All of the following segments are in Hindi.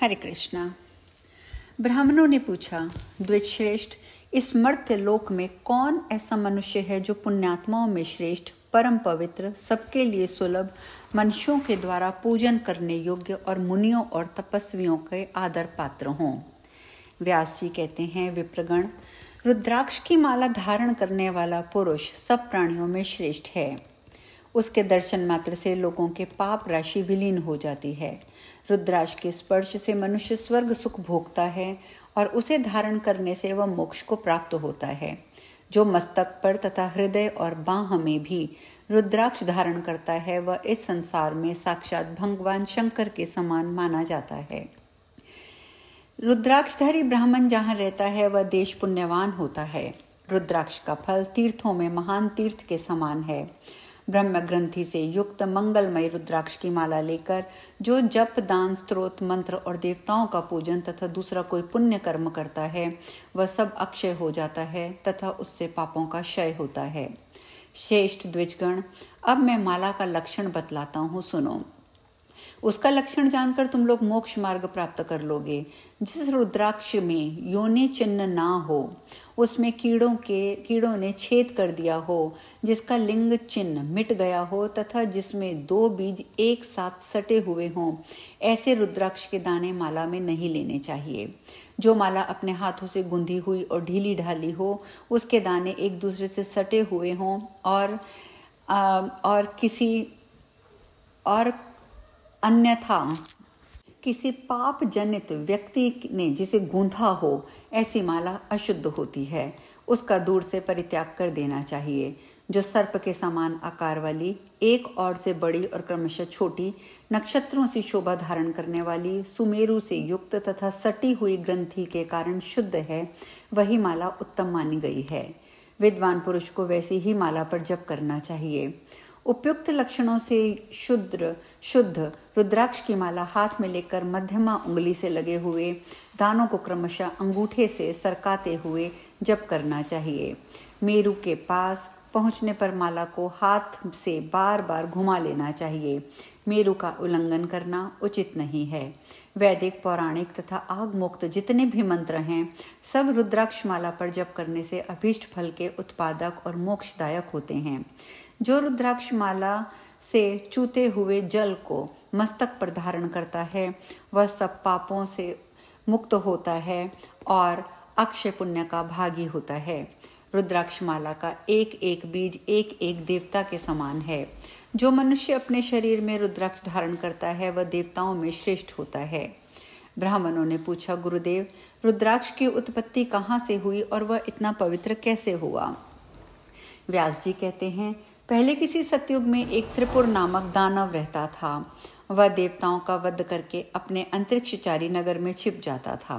हरे कृष्णा। ब्राह्मणों ने पूछा, द्विजश्रेष्ठ, इस मर्त्य लोक में कौन ऐसा मनुष्य है जो पुण्यात्माओं में श्रेष्ठ, परम पवित्र, सबके लिए सुलभ, मनुष्यों के द्वारा पूजन करने योग्य और मुनियों और तपस्वियों के आदर पात्र हों। व्यास जी कहते हैं, विप्रगण, रुद्राक्ष की माला धारण करने वाला पुरुष सब प्राणियों में श्रेष्ठ है। उसके दर्शन मात्र से लोगों के पाप राशि विलीन हो जाती है। रुद्राक्ष के स्पर्श से मनुष्य स्वर्ग सुख भोगता है और उसे धारण करने से वह मोक्ष को प्राप्त होता है। जो मस्तक पर तथा हृदय और बाह में भी रुद्राक्ष धारण करता है वह इस संसार में साक्षात भगवान शंकर के समान माना जाता है। रुद्राक्षधारी ब्राह्मण जहाँ रहता है वह देश पुण्यवान होता है। रुद्राक्ष का फल तीर्थों में महान तीर्थ के समान है। ब्रह्म ग्रंथि से युक्त मंगलमय रुद्राक्ष की माला लेकर जो जप, दान, स्तोत्र, मंत्र और देवताओं का पूजन तथा दूसरा कोई पुण्य कर्म करता है वह सब अक्षय हो जाता है तथा उससे पापों का क्षय होता है। श्रेष्ठ द्विजगण, अब मैं माला का लक्षण बतलाता हूँ, सुनो। उसका लक्षण जानकर तुम लोग मोक्ष मार्ग प्राप्त कर लोगे। जिस रुद्राक्ष में योनि चिन्ह ना हो, उसमें कीड़ों ने छेद कर दिया हो, जिसका लिंग चिन्ह मिट गया हो तथा जिसमें 2 बीज एक साथ सटे हुए हों, ऐसे रुद्राक्ष के दाने माला में नहीं लेने चाहिए। जो माला अपने हाथों से गुंधी हुई और ढीली ढाली हो, उसके दाने एक दूसरे से सटे हुए हों और अन्यथा किसी पाप जनित व्यक्ति ने जिसे गूंथा हो, ऐसी माला अशुद्ध होती है। उसका दूर से परित्याग कर देना चाहिए। जो सर्प के समान आकार वाली, एक और से बड़ी और क्रमशः छोटी, नक्षत्रों से शोभा धारण करने वाली, सुमेरु से युक्त तथा सटी हुई ग्रंथि के कारण शुद्ध है, वही माला उत्तम मानी गई है। विद्वान पुरुष को वैसी ही माला पर जप करना चाहिए। उपयुक्त लक्षणों से शुद्ध रुद्राक्ष की माला हाथ में लेकर मध्यमा उंगली से लगे हुए दानों को क्रमशः अंगूठे से सरकाते हुए जप करना चाहिए। मेरु के पास पहुंचने पर माला को हाथ से बार बार घुमा लेना चाहिए। मेरु का उल्लंघन करना उचित नहीं है। वैदिक, पौराणिक तथा आगमोक्त जितने भी मंत्र हैं, सब रुद्राक्ष माला पर जप करने से अभीष्ट फल के उत्पादक और मोक्षदायक होते हैं। जो रुद्राक्ष माला से चूते हुए जल को मस्तक पर धारण करता है वह सब पापों से मुक्त होता है और अक्षय पुण्य का भागी होता है। रुद्राक्ष माला का एक एक बीज एक एक देवता के समान है। जो मनुष्य अपने शरीर में रुद्राक्ष धारण करता है वह देवताओं में श्रेष्ठ होता है। ब्राह्मणों ने पूछा, गुरुदेव, रुद्राक्ष की उत्पत्ति कहाँ से हुई और वह इतना पवित्र कैसे हुआ? व्यास जी कहते हैं, पहले किसी सतयुग में एक त्रिपुर नामक दानव रहता था। वह देवताओं का वध करके अपने अंतरिक्षचारी नगर में छिप जाता था।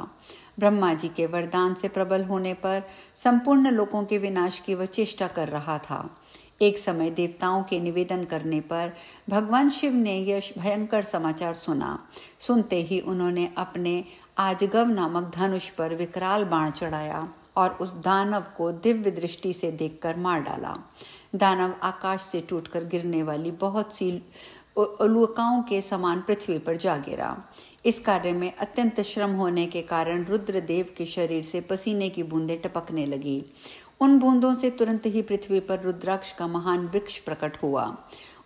ब्रह्मा जी के वरदान से प्रबल होने पर संपूर्ण लोगों के विनाश की वह चेष्टा कर रहा था। एक समय देवताओं के निवेदन करने पर भगवान शिव ने यह भयंकर समाचार सुना। सुनते ही उन्होंने अपने आजगव नामक धनुष पर विकराल बाण चढ़ाया और उस दानव को दिव्य दृष्टि से देखकर मार डाला। दानव आकाश से टूटकर गिरने वाली बहुत सी उल्काओं के समान पृथ्वी पर जा गिरा। इस कार्य में अत्यंत श्रम होने के कारण रुद्रदेव के शरीर से पसीने की बूंदें टपकने लगी। उन बूंदों से तुरंत ही पृथ्वी पर रुद्राक्ष का महान वृक्ष प्रकट हुआ।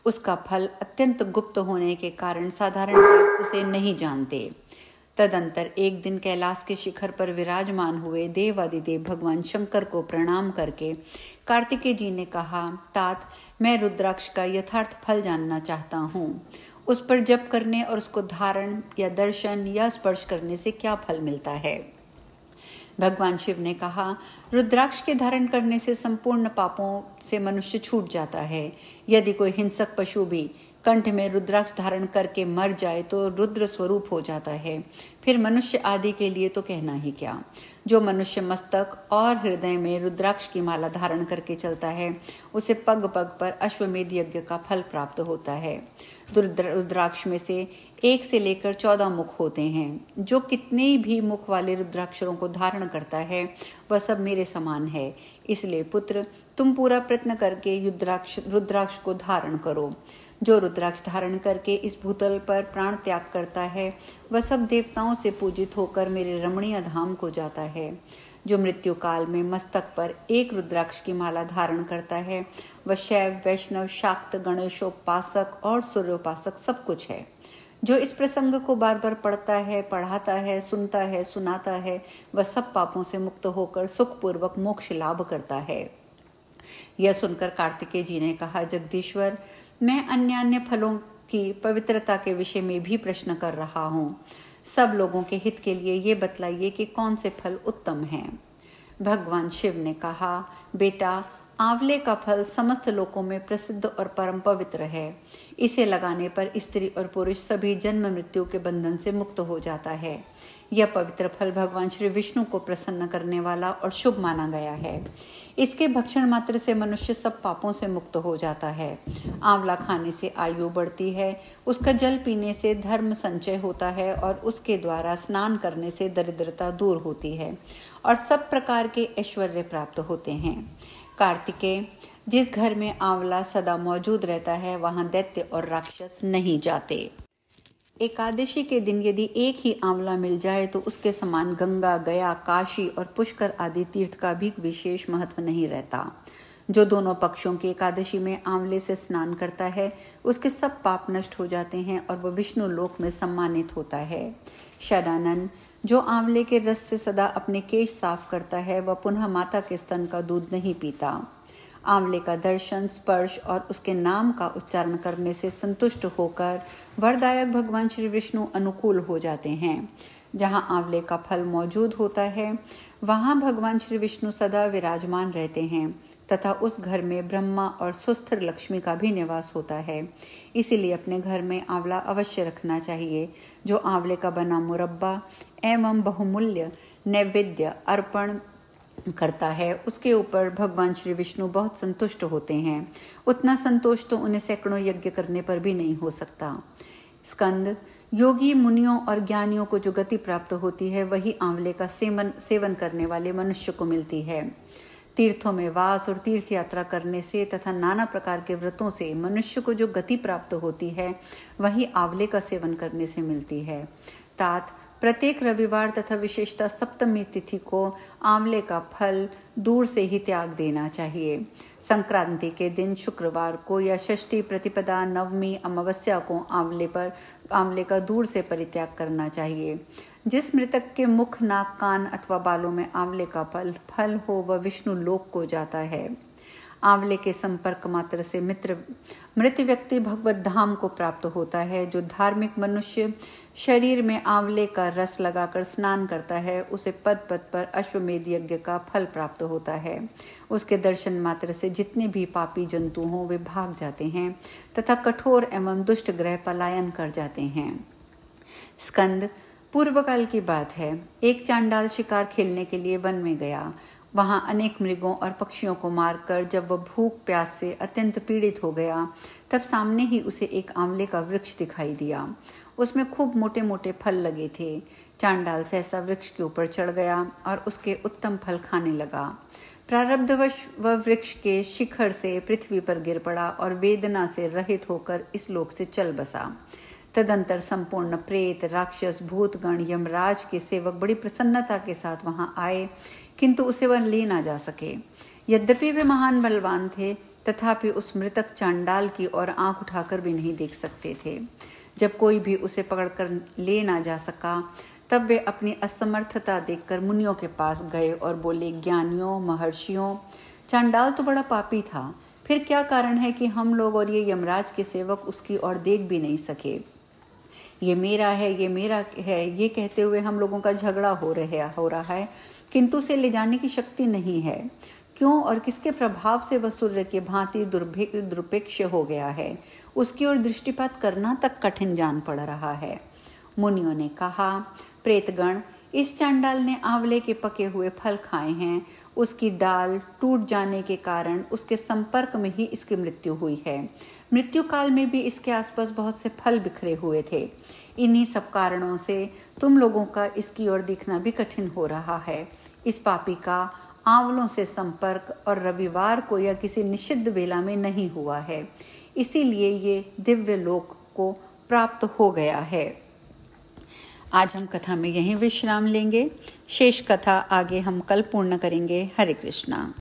उसका फल अत्यंत गुप्त होने के कारण साधारण लोग उसे नहीं जानते। तदंतर एक दिन कैलाश के शिखर पर विराजमान हुए देवादिदेव भगवान शंकर को प्रणाम करके कार्तिकेय जी ने कहा, तात, मैं रुद्राक्ष का यथार्थ फल जानना चाहता हूँ। उस पर जप करने और उसको धारण या दर्शन या स्पर्श करने से क्या फल मिलता है? भगवान शिव ने कहा, रुद्राक्ष के धारण करने से संपूर्ण पापों से मनुष्य छूट जाता है। यदि कोई हिंसक पशु भी कंठ में रुद्राक्ष धारण करके मर जाए तो रुद्र स्वरूप हो जाता है। फिर मनुष्य आदि के लिए तो कहना ही क्या। जो मनुष्य मस्तक और हृदय में रुद्राक्ष की माला धारण करके चलता है उसे पग पग पर अश्वमेध यज्ञ का फल प्राप्त होता है। रुद्राक्ष में से 1 से लेकर 14 मुख होते हैं। जो कितने भी मुख वाले रुद्राक्षरों को धारण करता है वह सब मेरे समान है। इसलिए पुत्र, तुम पूरा प्रयत्न करके रुद्राक्ष को धारण करो। जो रुद्राक्ष धारण करके इस भूतल पर प्राण त्याग करता है वह सब देवताओं से पूजित होकर मेरे रमणीय धाम को जाता है। जो मृत्यु काल में मस्तक पर एक रुद्राक्ष की माला धारण करता है वह शैव, वैष्णव, शाक्त, गणेशोपासक और सूर्योपासक सब कुछ है। जो इस प्रसंग को बार बार पढ़ता है, पढ़ाता है, सुनता है, सुनाता है, वह सब पापों से मुक्त होकर सुखपूर्वक मोक्ष लाभ करता है। यह सुनकर कार्तिकेय जी ने कहा, जगदीश्वर, मैं अन्य फलों की पवित्रता के विषय में भी प्रश्न कर रहा हूँ। सब लोगों के हित के लिए ये बतलाइए कि कौन से फल उत्तम हैं। भगवान शिव ने कहा, बेटा, आंवले का फल समस्त लोकों में प्रसिद्ध और परम पवित्र है। इसे लगाने पर स्त्री और पुरुष सभी जन्म मृत्यु के बंधन से मुक्त हो जाता है। यह पवित्र फल भगवान श्री विष्णु को प्रसन्न करने वाला और शुभ माना गया है। इसके भक्षण मात्र से मनुष्य सब पापों से मुक्त हो जाता है। आंवला खाने से आयु बढ़ती है, उसका जल पीने से धर्म संचय होता है और उसके द्वारा स्नान करने से दरिद्रता दूर होती है और सब प्रकार के ऐश्वर्य प्राप्त होते हैं। कार्तिकेय, जिस घर में आंवला सदा मौजूद रहता है वहां दैत्य और राक्षस नहीं जाते। एकादशी के दिन यदि एक ही आंवला मिल जाए तो उसके समान गंगा, गया, काशी और पुष्कर आदि तीर्थ का भी विशेष महत्व नहीं रहता। जो दोनों पक्षों की एकादशी में आंवले से स्नान करता है उसके सब पाप नष्ट हो जाते हैं और वह विष्णु लोक में सम्मानित होता है। शरानन, जो आंवले के रस से सदा अपने केश साफ करता है वह पुनः माता के स्तन का दूध नहीं पीता। आंवले का दर्शन, स्पर्श और उसके नाम का उच्चारण करने से संतुष्ट होकर वरदायक भगवान श्री विष्णु अनुकूल हो जाते हैं। जहाँ आंवले का फल मौजूद होता है वहाँ भगवान श्री विष्णु सदा विराजमान रहते हैं तथा उस घर में ब्रह्मा और सुस्थिर लक्ष्मी का भी निवास होता है। इसीलिए अपने घर में आंवला अवश्य रखना चाहिए। जो आंवले का बना मुरब्बा एवं बहुमूल्य नैवेद्य अर्पण करता है उसके ऊपर भगवान श्री विष्णु बहुत संतुष्ट होते हैं। उतना संतोष तो उन्हें सैकड़ों यज्ञ करने पर भी नहीं हो सकता। स्कंद, योगी, मुनियों और ज्ञानियों को जो गति प्राप्त होती है वही आंवले का सेवन करने वाले मनुष्य को मिलती है। तीर्थों में वास और तीर्थ यात्रा करने से तथा नाना प्रकार के व्रतों से मनुष्य को जो गति प्राप्त होती है वही आंवले का सेवन करने से मिलती है। तात, प्रत्येक रविवार तथा विशेषतः सप्तमी तिथि को आंवले का फल दूर से ही त्याग देना चाहिए। संक्रांति के दिन शुक्रवार को या षष्ठी, प्रतिपदा, नवमी, अमावस्या को आंवले का दूर से परित्याग करना चाहिए। जिस मृतक के मुख, नाक, कान अथवा बालों में आंवले का फल हो वह विष्णु लोक को जाता है। आंवले के संपर्क मात्र से मृत व्यक्ति भगवत धाम को प्राप्त होता है। जो धार्मिक मनुष्य शरीर में आंवले का रस लगाकर स्नान करता है उसे पद पद पर अश्वमेध यज्ञ का फल प्राप्त होता है। उसके दर्शन मात्र से जितने भी पापी जंतु हों वे भाग जाते हैं तथा कठोर एवं दुष्ट ग्रह पलायन कर जाते हैं। स्कंद, पूर्व काल की बात है। एक चांडाल शिकार खेलने के लिए वन में गया। वहां अनेक मृगों और पक्षियों को मारकर जब वह भूख प्यास से अत्यंत पीड़ित हो गया तब सामने ही उसे एक आंवले का वृक्ष दिखाई दिया। उसमें खूब मोटे मोटे फल लगे थे। चांडाल सहसा वृक्ष के ऊपर चढ़ गया और उसके उत्तम फल खाने लगा। प्रारब्धवश वह वृक्ष के शिखर से पृथ्वी पर गिर पड़ा और वेदना से रहित होकर इस लोक से चल बसा। तदंतर संपूर्ण प्रेत, राक्षस, भूतगण, यमराज के सेवक बड़ी प्रसन्नता के साथ वहां आए किंतु उसे वह ले ना जा सके। यद्यपि वे महान बलवान थे तथापि उस मृतक चांडाल की ओर आंख उठाकर भी नहीं देख सकते थे। जब कोई भी उसे पकड़कर ले ना जा सका तब वे अपनी असमर्थता देखकर मुनियों के पास गए और बोले, ज्ञानियों, महर्षियों, चांडाल तो बड़ा पापी था, फिर क्या कारण है कि हम लोग और ये यमराज के सेवक उसकी ओर देख भी नहीं सके। ये मेरा है, ये मेरा है, ये कहते हुए हम लोगों का झगड़ा हो रहा है किंतु उसे ले जाने की शक्ति नहीं है। क्यों और किसके प्रभाव से वह सूर्य की भांति दुर्भिक्ष हो गया है, उसकी ओर दृष्टिपात करना तक कठिन जान पड़ रहा है। मुनियों ने कहा, प्रेतगण, इस चांडाल ने आंवले के पके हुए फल खाए हैं। उसकी डाल टूट जाने के कारण उसके संपर्क में ही इसकी मृत्यु हुई है। मृत्यु काल में भी इसके आसपास बहुत से फल बिखरे हुए थे। इन्हीं सब कारणों से तुम लोगों का इसकी ओर देखना भी कठिन हो रहा है। इस पापी का आंवलों से संपर्क और रविवार को या किसी निषिद्ध वेला में नहीं हुआ है। इसीलिए ये दिव्य लोक को प्राप्त हो गया है। आज हम कथा में यहीं विश्राम लेंगे। शेष कथा आगे हम कल पूर्ण करेंगे। हरे कृष्णा।